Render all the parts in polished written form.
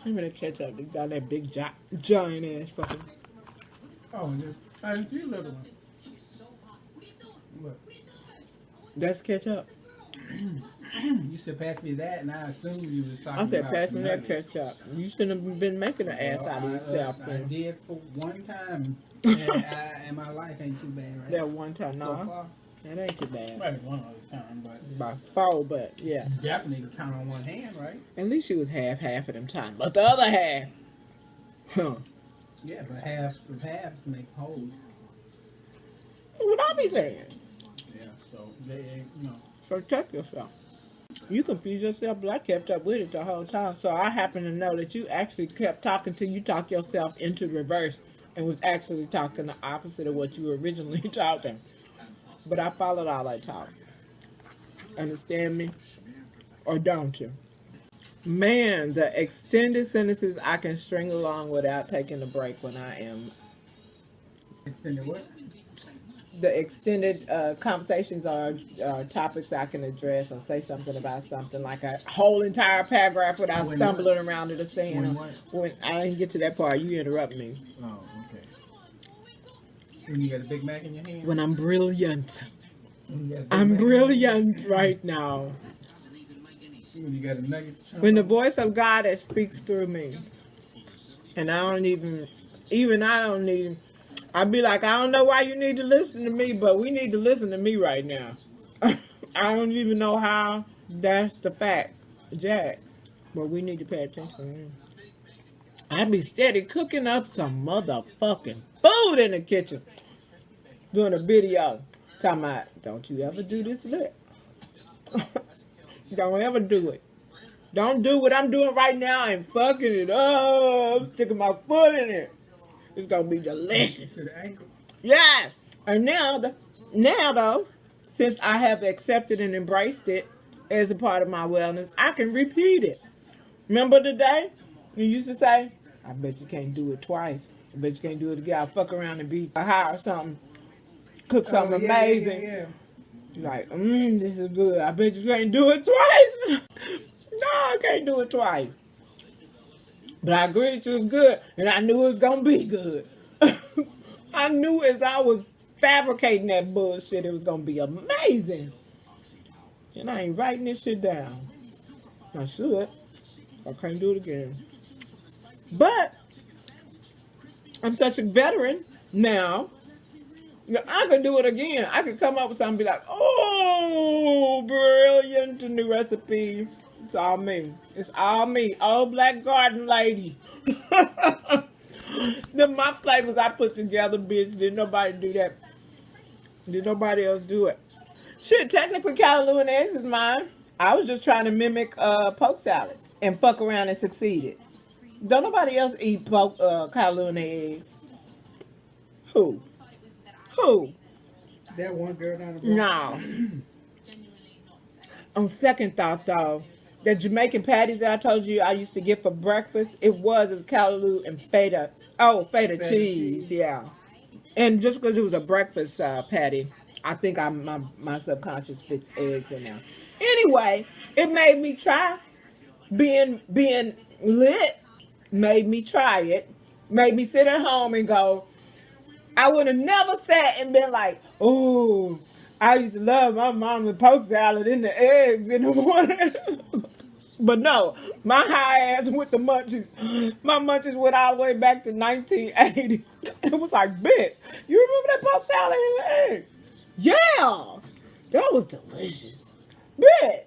Remember that ketchup? They got that big giant ass fucking. Oh, I didn't see a little one. What? That's ketchup. You said pass me that, and I assumed you was talking about. I said pass me that nuggets. ketchup. You shouldn't have been making an ass out of yourself. I did for one time, and my life ain't too bad, right? That one time, So no, far. that ain't too bad. Maybe one other time, but By 4, but yeah. definitely can count on one hand, right? At least she was half of them times. But the other half, huh? Yeah, but halves make whole. What I be saying? Yeah, so they ain't, you know. So check yourself. You confuse yourself, but I kept up with it the whole time. So I happen to know that you actually kept talking till you talked yourself into reverse and was actually talking the opposite of what you were originally talking. But I followed all that talk. Understand me? Or don't you? Man, the extended sentences I can string along without taking a break when I am. Extended what? The extended conversations are topics I can address or say something about something like a whole entire paragraph without stumbling around it or saying. When I didn't get to that part, you interrupt me. Oh, okay. When you got a Big Mac in your hand? When I'm brilliant. I'm brilliant right now. When you got a nugget? When the voice of God that speaks through me. And I don't even I don't need. I'd be like, I don't know why you need to listen to me, but we need to listen to me right now. I don't even know how. That's the fact, Jack. But we need to pay attention. I be steady cooking up some motherfucking food in the kitchen. Doing a video. Talking about, don't you ever do this lip. Don't ever do it. Don't do what I'm doing right now and fucking it up. Sticking my foot in it. It's gonna be delicious. To the ankle. Yeah. And now though, since I have accepted and embraced it as a part of my wellness, I can repeat it. Remember the day you used to say, I bet you can't do it twice. I bet you can't do it again. I'll fuck around and be high or something. Cook something amazing. Yeah. Like, this is good. I bet you can't do it twice. No, I can't do it twice. But I agreed it was good, and I knew it was going to be good. I knew as I was fabricating that bullshit, it was going to be amazing. And I ain't writing this shit down. I should. I can't do it again. But I'm such a veteran now. I could do it again. I could come up with something and be like, oh, brilliant, a new recipe. It's all me. It's all me. Old black garden lady. My flavors I put together, bitch. Didn't nobody do that. Did nobody else do it? Shit, technically Callaloo and eggs is mine. I was just trying to mimic poke salad and fuck around and succeeded. Don't nobody else eat Callaloo and eggs. Who? That one girl down the block? No. On second thought, though, the Jamaican patties that I told you I used to get for breakfast, it was Callaloo and feta. Oh, feta cheese, yeah. And just because it was a breakfast patty, I think my subconscious fits eggs in there. Anyway, it made me try. Being lit made me try it. Made me sit at home and go, I would have never sat and been like, oh, I used to love my mom with poke salad and the eggs in the morning. But no, my high ass with the munchies. My munchies went all the way back to 1980. It was like, bitch, you remember that poke salad and the eggs? Yeah, that was delicious. Bitch,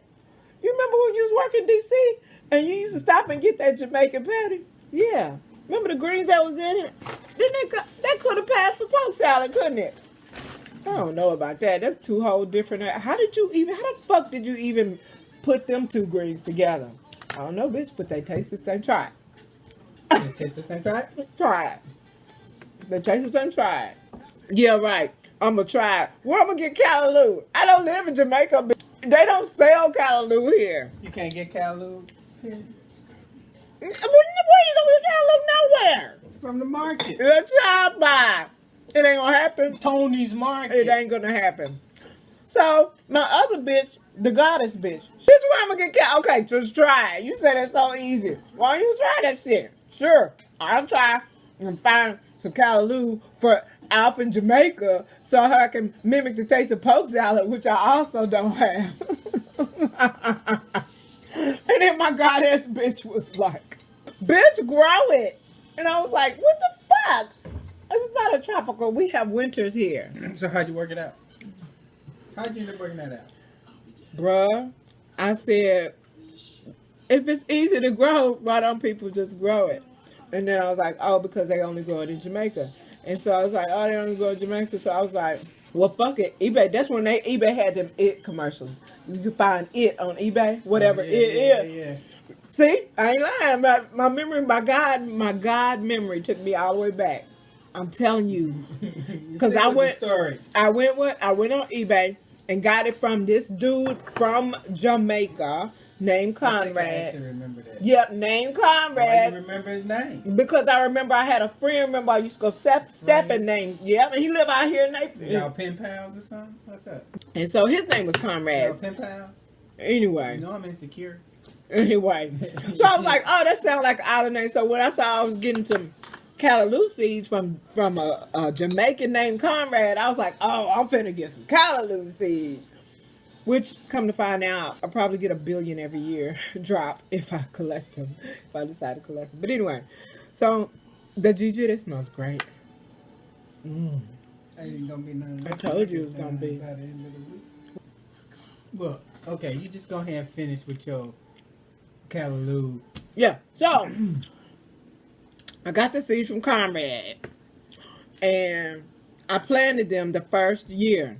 you remember when you was working D.C. and you used to stop and get that Jamaican patty? Yeah. Remember the greens that was in it? That could have passed for poke salad, couldn't it? I don't know about that. That's two whole different. How the fuck did you even put them two greens together? I don't know, bitch, but they taste the same. Try it. They taste the same? Try it. They taste the same. Try it. Yeah, right. I'm going to try it. Where I'm going to get Callaloo? I don't live in Jamaica, but they don't sell Callaloo here. You can't get Callaloo? Where you gonna get Callaloo? Nowhere. From the market. It's a buy. It ain't gonna happen. Tony's Market. It ain't gonna happen. So my other bitch, the goddess bitch, she's where I'm gonna get okay, just try it. You said it's so easy. Why don't you try that shit? Sure, I'll try and find some Callaloo for Alf in Jamaica so I can mimic the taste of poke salad, which I also don't have. And then my goddess bitch was like, bitch, grow it. And I was like, what the fuck? This is not a tropical. We have winters here. So how'd you work it out? How'd you end up working that out? Bruh, I said, if it's easy to grow, why don't people just grow it? And then I was like, oh, because they only grow it in Jamaica. And so I was like, oh, they only grow it in Jamaica. So I was like, well, fuck it. eBay, that's when eBay had them IT commercials. You can find it on eBay, whatever it is. Yeah. See, I ain't lying. My memory, my God memory took me all the way back. I'm telling you. Because I went on eBay and got it from this dude from Jamaica named Conrad. I actually remember that. Yep, named Conrad. Why you remember his name? Because I remember I had a friend, remember I used to go stepping name. Yep, and he lived out here in Naples. Y'all pen pals or something? What's up? And so his name was Conrad. Y'all pen pals? Anyway. You know I'm insecure. Anyway. So I was like, oh, that sounds like an island name. So when I saw I was getting some Callaloo seeds from a Jamaican named Conrad, I was like, oh, I'm finna get some Callaloo seeds. Which, come to find out, I'll probably get 1 billion every year drop if I collect them. If I decide to collect them. But anyway, so the GG, that smells great. Ain't gonna be none. I told you it was gonna be. By the end of the week. Well, okay, you just go ahead and finish with your Callaloo. Yeah, so I got the seeds from Conrad, and I planted them the first year.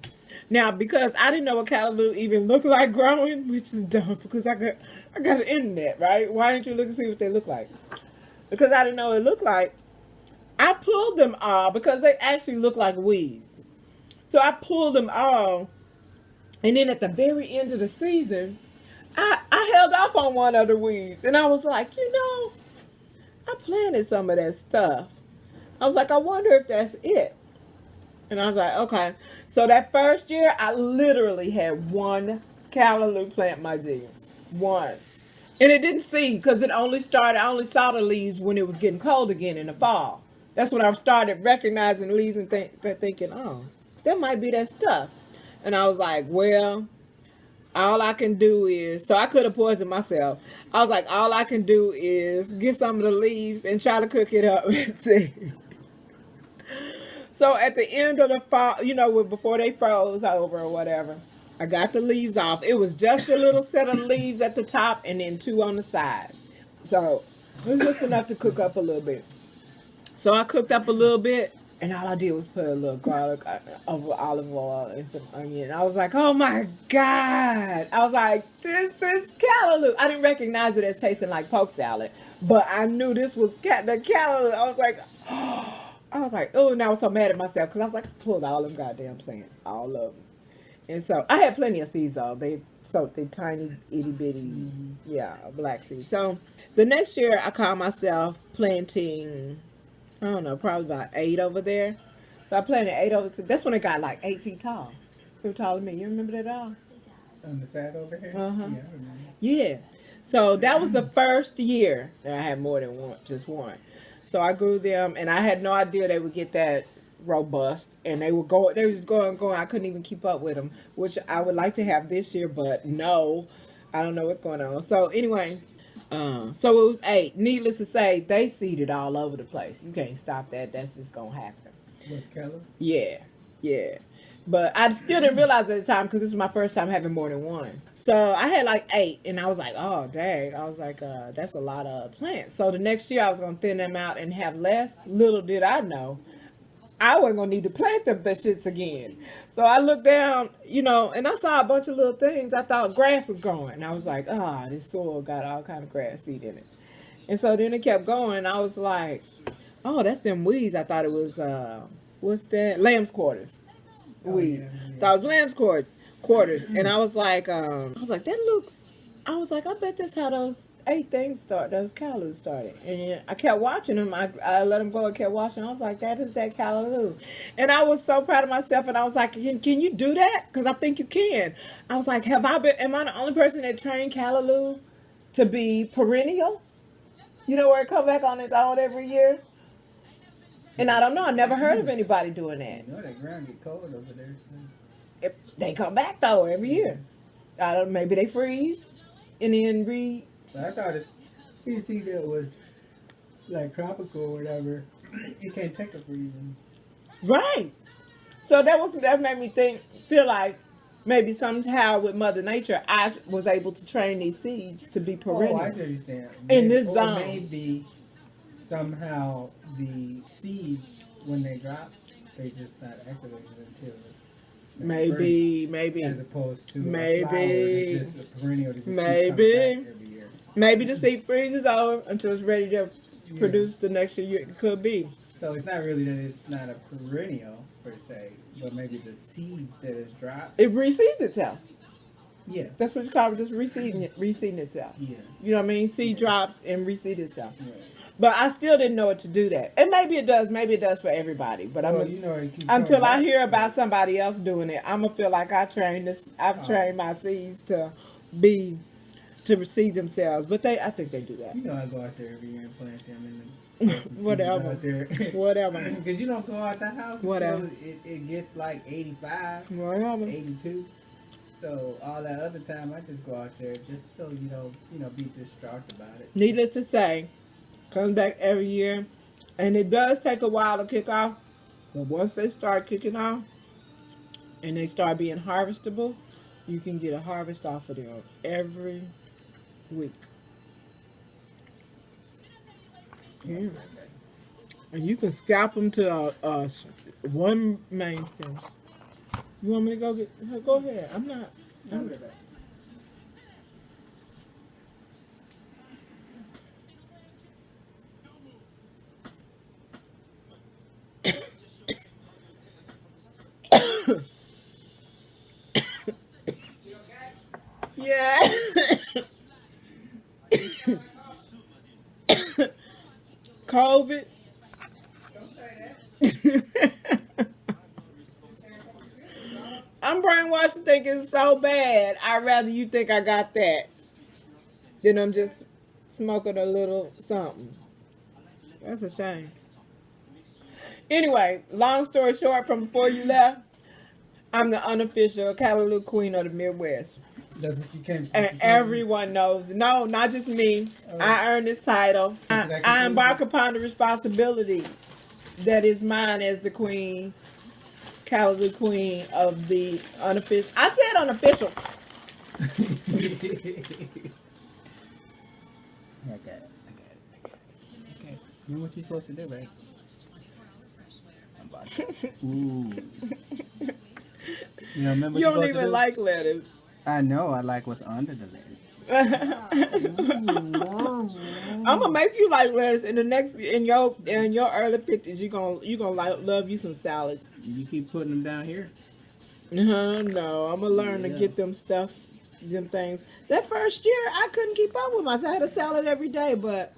Now, because I didn't know what Callaloo even looked like growing, which is dumb because I got the internet, right? Why didn't you look and see what they look like? Because I didn't know what it looked like. I pulled them all because they actually look like weeds. So I pulled them all, and then at the very end of the season, I held off on one of the weeds, and I was like, I planted some of that stuff. I was like, I wonder if that's it. And I was like, okay. So that first year, I literally had one Callaloo plant, my G. One. And it didn't seed because I only saw the leaves when it was getting cold again in the fall. That's when I started recognizing leaves and thinking, oh, that might be that stuff. And I was like, well, all I can do is, so I could have poisoned myself. I was like, all I can do is get some of the leaves and try to cook it up and see. So at the end of the fall, before they froze over or whatever, I got the leaves off. It was just a little set of leaves at the top and then 2 on the sides. So it was just enough to cook up a little bit. So I cooked up a little bit, and all I did was put a little garlic, olive oil, and some onion. I was like, oh my God. I was like, this is Callaloo. I didn't recognize it as tasting like poke salad, but I knew this was the Callaloo. I was like, oh, and I was so mad at myself because I was like, I pulled all them goddamn plants, all of them. And so I had plenty of seeds though. They tiny, itty bitty, black seeds. So the next year I called myself planting, I don't know, probably about 8 over there. So I planted 8 over there. That's when it got like 8 feet tall. They were taller than me. You remember that at all? On the side over here? Uh-huh. Yeah, I remember. Yeah. So that was the first year that I had more than just one. So I grew them, and I had no idea they would get that robust, and they were just going. I couldn't even keep up with them, which I would like to have this year, but no, I don't know what's going on. So anyway, so it was 8. Needless to say, they seeded all over the place. You can't stop that. That's just gonna happen. What color? Yeah. But I still didn't realize at the time because this was my first time having more than one. So I had like 8, and I was like, oh, dang. I was like, that's a lot of plants. So the next year I was going to thin them out and have less. Little did I know, I wasn't going to need to plant them shits again. So I looked down, and I saw a bunch of little things. I thought grass was growing. And I was like, this soil got all kind of grass seed in it. And so then it kept going. I was like, oh, that's them weeds. I thought it was, what's that? Lamb's quarters. Weed. Thought it was lamb's quarters. And I was like, that looks, I bet that's how those 8 things started. Those Callaloo started, and I kept watching them. I let them go and kept watching. I was like, that is that Callaloo, and I was so proud of myself. And I was like, can you do that? Because I think you can. I was like, am I the only person that trained Callaloo to be perennial? You know, where it come back on its own every year. And I don't know. I never heard of anybody doing that. You know that ground get cold over there. They come back though every year. I don't. Maybe they freeze and then But I thought it's anything that was like tropical or whatever. It can't take a freezing. Right. So that made me feel like maybe somehow with Mother Nature, I was able to train these seeds to be perennial. Oh, I see what you're saying. In this or zone. Maybe somehow the seeds, when they drop, they just not activated until Maybe. As opposed to Maybe. a flower that's just a perennial that just keeps Maybe. coming back every year. Maybe the seed freezes over until it's ready to produce the next year. It could be. So it's not really that it's not a perennial per se, but maybe the seed that is dropped. It reseeds itself. Yeah. That's what you call it, just reseeding itself. Yeah. You know what I mean? Seed drops and reseed itself. Yeah. But I still didn't know it to do that. And maybe it does for everybody. But until I hear about somebody else doing it, I'm gonna feel like I've trained my seeds to reseed themselves. But I think they do that. You know, I go out there every year and plant them in the Whatever. Whatever. Because you don't go out the house Whatever. until it gets like 85, Whatever. 82. So all that other time, I just go out there just so you don't be distraught about it. Needless to say, comes back every year, and it does take a while to kick off. But once they start kicking off, and they start being harvestable, you can get a harvest off of them every week. Yeah. And you can scalp them to one main stem. You want me to go get? Go ahead. I'm not. Yeah. COVID. I'm brainwashed to think it's so bad. I'd rather you think I got that than I'm just smoking a little something. That's a shame. Anyway, long story short, from before you left, I'm the unofficial Callaloo Queen of the Midwest. That's what you came to. And everyone knows. No, not just me. I earned this title. I embark upon the responsibility that is mine as the queen, Callaloo Queen of the unofficial. I said unofficial. I got it. Okay. You know what you're supposed to do, right? Ooh. You know, remember You don't even like letters. I know. I like what's under the letters. I'm gonna make you like letters in your early 50s. You gonna love you some salads. You keep putting them down here. No, I'm gonna learn to get them things. That first year, I couldn't keep up with myself. I had a salad every day, but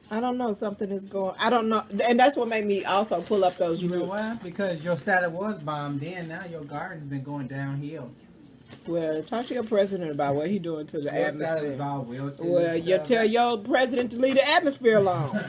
I don't know, something is going. I don't know, and that's what made me also pull up those. You know roots. why? Because your salad was bombed in. Now your garden's been going downhill. Well, talk to your president about what he doing to the Your salad atmosphere. was all wilted. Well, you tell your president to leave the atmosphere alone.